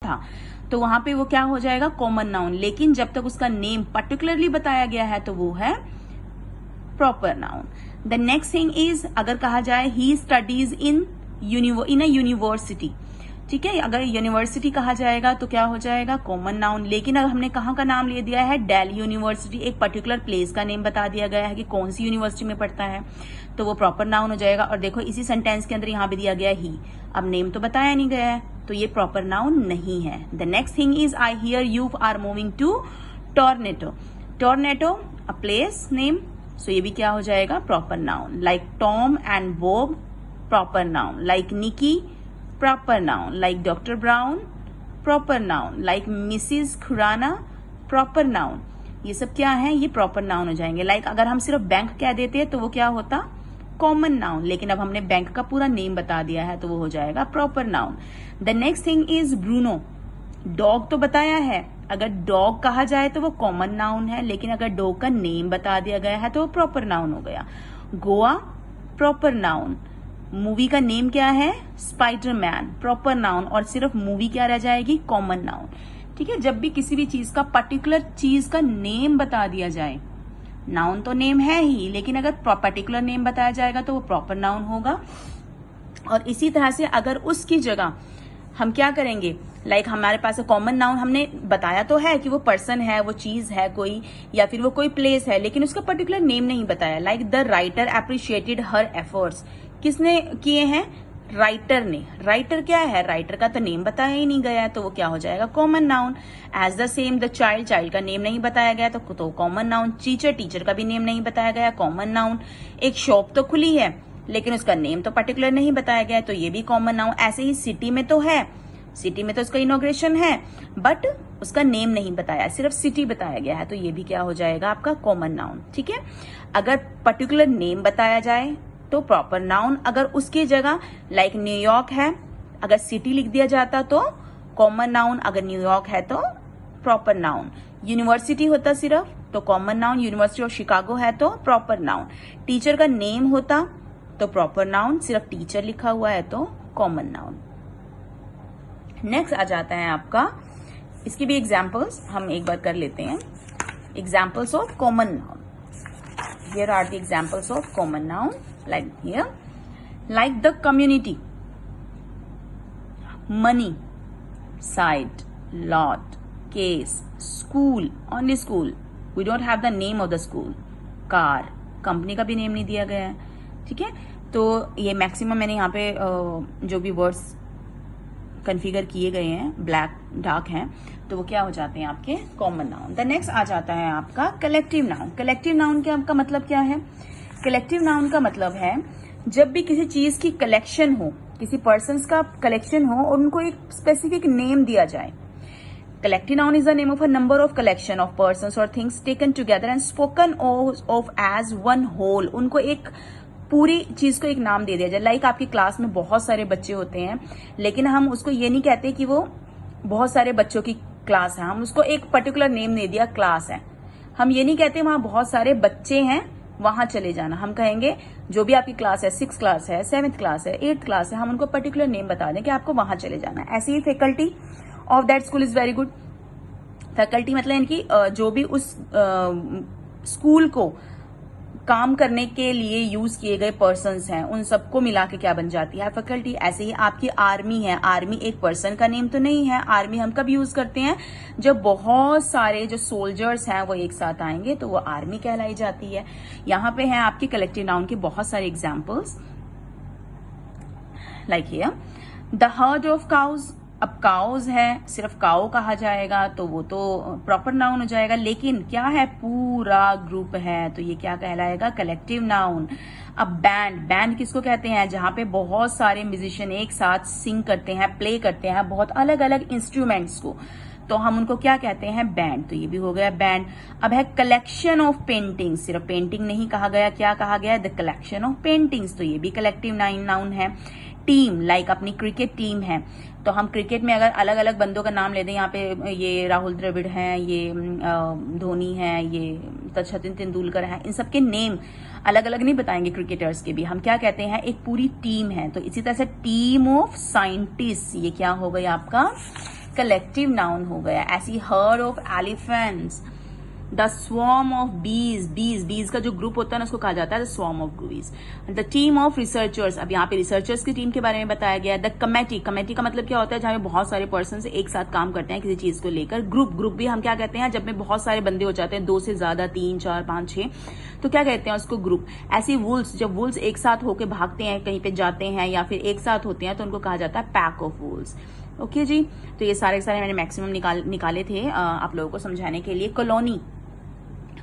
था तो वहां पे वो क्या हो जाएगा, कॉमन नाउन। लेकिन जब तक उसका नेम पर्टिकुलरली बताया गया है तो वो है proper noun. The next thing is, अगर कहा जाए he studies in a university, ठीक है, अगर यूनिवर्सिटी कहा जाएगा तो क्या हो जाएगा, कॉमन नाउन। लेकिन अगर हमने कहाँ का नाम ले दिया है, दिल्ली यूनिवर्सिटी, एक पर्टिकुलर प्लेस का नेम बता दिया गया है कि कौन सी यूनिवर्सिटी में पढ़ता है, तो वो प्रॉपर नाउन हो जाएगा। और देखो इसी सेंटेंस के अंदर यहाँ भी दिया गया ही, अब नेम तो बताया नहीं गया है तो ये प्रॉपर नाउन नहीं है। The next thing is, I hear you are moving to Toronto. Toronto a place name, so ये भी क्या हो जाएगा, proper noun. Like Tom and Bob, proper noun. Like Nikki, proper noun. Like doctor Brown, proper noun. Like Mrs Khurana, proper noun. ये सब क्या है, ये प्रॉपर नाउन हो जाएंगे। लाइक अगर हम सिर्फ बैंक कह देते तो वो क्या होता, कॉमन नाउन। लेकिन अब हमने बैंक का पूरा नेम बता दिया है तो वो हो जाएगा proper noun. The next thing is Bruno. Dog तो बताया है, अगर डॉग कहा जाए तो वो कॉमन नाउन है, लेकिन अगर डॉग का नेम बता दिया गया है तो वो प्रॉपर नाउन हो गया। Goa, proper noun. मूवी का नेम क्या है, स्पाइडरमैन, प्रॉपर नाउन। और सिर्फ मूवी क्या रह जाएगी, कॉमन नाउन। ठीक है, जब भी किसी भी चीज का पर्टिकुलर चीज का नेम बता दिया जाए, नाउन तो नेम है ही, लेकिन अगर पर्टिकुलर नेम बताया जाएगा तो वो प्रॉपर नाउन होगा। और इसी तरह से अगर उसकी जगह हम क्या करेंगे, लाइक हमारे पास कॉमन नाउन हमने बताया तो है कि वो पर्सन है, वो चीज है कोई, या फिर वो कोई प्लेस है, लेकिन उसका पर्टिकुलर नेम नहीं बताया। Like the writer appreciated her efforts, किसने किए हैं, राइटर ने। राइटर क्या है, राइटर का तो नेम बताया ही नहीं गया है तो वो क्या हो जाएगा, common noun. As the same the child, child का नेम नहीं बताया गया तो कॉमन नाउन। टीचर, टीचर का भी नेम नहीं बताया गया, कॉमन नाउन। एक शॉप तो खुली है लेकिन उसका नेम तो पर्टिकुलर नहीं बताया गया तो ये भी कॉमन नाउन। ऐसे ही सिटी में तो है, सिटी में तो उसका इनॉग्रेशन है बट उसका नेम नहीं बताया, सिर्फ सिटी बताया गया है तो ये भी क्या हो जाएगा, आपका कॉमन नाउन। ठीक है, अगर पर्टिकुलर नेम बताया जाए तो प्रॉपर नाउन। अगर उसकी जगह लाइक न्यूयॉर्क है, अगर सिटी लिख दिया जाता तो कॉमन नाउन, अगर न्यूयॉर्क है तो प्रॉपर नाउन। यूनिवर्सिटी होता सिर्फ तो common noun, university of Chicago है तो प्रॉपर नाउन। टीचर का नेम होता तो प्रॉपर नाउन, सिर्फ टीचर लिखा हुआ है तो कॉमन नाउन। नेक्स्ट आ जाता है आपका, इसकी भी एग्जाम्पल्स हम एक बार कर लेते हैं। Examples of common noun, here are the examples of common noun. Like here, like the community, money, site, lot, case, school, only school, we don't have the name of the school, car, company का भी name नहीं दिया गया है। ठीक है, तो ये मैक्सिमम मैंने यहाँ पे जो भी वर्ड्स कन्फिगर किए गए हैं ब्लैक डार्क हैं तो वो क्या हो जाते हैं आपके कॉमन नाउन। द नेक्स्ट आ जाता है आपका कलेक्टिव नाउन। कलेक्टिव नाउन का आपका मतलब क्या है, कलेक्टिव नाउन का मतलब है जब भी किसी चीज की कलेक्शन हो, किसी पर्सन्स का कलेक्शन हो और उनको एक स्पेसिफिक नेम दिया जाए। Collective noun is the name of a number of collection of persons और things taken together and spoken of as one whole. उनको एक पूरी चीज को एक नाम दे दिया जाए। लाइक आपकी क्लास में बहुत सारे बच्चे होते हैं लेकिन हम उसको ये नहीं कहते कि वो बहुत सारे बच्चों की क्लास है, हम उसको एक पर्टिकुलर नेम दे दिया, क्लास है। हम ये नहीं कहते वहां बहुत सारे बच्चे हैं वहां चले जाना, हम कहेंगे जो भी आपकी क्लास है, 6th क्लास है, 7th क्लास है, 8th क्लास है, हम उनको पर्टिकुलर नेम बता दें कि आपको वहां चले जाना है। ऐसे ही faculty of that school is very good. Faculty मतलब इनकी जो भी उस स्कूल को काम करने के लिए यूज किए गए पर्सन्स हैं उन सबको मिला के क्या बन जाती है, फैकल्टी। ऐसे ही आपकी आर्मी है, आर्मी एक पर्सन का नेम तो नहीं है। आर्मी हम कब यूज करते हैं, जब बहुत सारे जो सोल्जर्स हैं वो एक साथ आएंगे तो वो आर्मी कहलाई जाती है। यहाँ पे है आपकी कलेक्टिव नाउन के बहुत सारे examples. Like here the heard of cows, अब काउज है, सिर्फ काउ कहा जाएगा तो वो तो प्रॉपर नाउन हो जाएगा, लेकिन क्या है, पूरा ग्रुप है तो ये क्या कहलाएगा, कलेक्टिव नाउन। अब बैंड, बैंड किसको कहते हैं, जहां पे बहुत सारे म्यूजिशियन एक साथ सिंग करते हैं, प्ले करते हैं बहुत अलग अलग इंस्ट्रूमेंट्स को, तो हम उनको क्या कहते हैं, बैंड। तो ये भी हो गया बैंड। अब है कलेक्शन ऑफ पेंटिंग्स, सिर्फ पेंटिंग नहीं कहा गया, क्या कहा गया, द कलेक्शन ऑफ पेंटिंग्स, तो ये भी कलेक्टिव नाउन है। टीम, लाइक अपनी क्रिकेट टीम है तो हम क्रिकेट में अगर अलग अलग बंदों का नाम ले दें, यहाँ पे ये राहुल द्रविड़ हैं, ये धोनी है, ये सचिन तेंदुलकर है, इन सबके नेम अलग अलग नहीं बताएंगे क्रिकेटर्स के भी, हम क्या कहते हैं, एक पूरी टीम है। तो इसी तरह से टीम ऑफ साइंटिस्ट, ये क्या हो गई आपका कलेक्टिव नाउन हो गया। ऐसी heard of elephants, the swarm of बीज, बीज का जो ग्रुप होता है ना उसको कहा जाता है द स्वॉर्म ऑफ बीज। द टीम ऑफ रिसर्चर्स, अब यहाँ पे रिसर्चर्स की टीम के बारे में बताया गया है। द कमेटी, कमेटी का मतलब क्या होता है, जहाँ पे बहुत सारे पर्सन एक साथ काम करते हैं किसी चीज को लेकर। ग्रुप भी हम क्या कहते हैं, जब में बहुत सारे बंदे हो जाते हैं, 2 से ज्यादा, 3, 4, 5, 6, तो क्या कहते हैं उसको, ग्रुप। ऐसे वुल्स, जब वुल्स एक साथ होकर भागते हैं, कहीं पे जाते हैं या फिर एक साथ होते हैं, तो उनको कहा जाता है पैक ऑफ वुल्स। ओके जी, तो ये सारे मैंने मैक्सिमम निकाले थे आप लोगों को समझाने के लिए।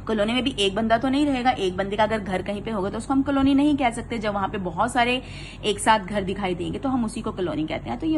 कॉलोनी में भी एक बंदा तो नहीं रहेगा, एक बंदे का अगर घर कहीं पे होगा तो उसको हम कॉलोनी नहीं कह सकते। जब वहां पे बहुत सारे एक साथ घर दिखाई देंगे तो हम उसी को कॉलोनी कहते हैं। तो ये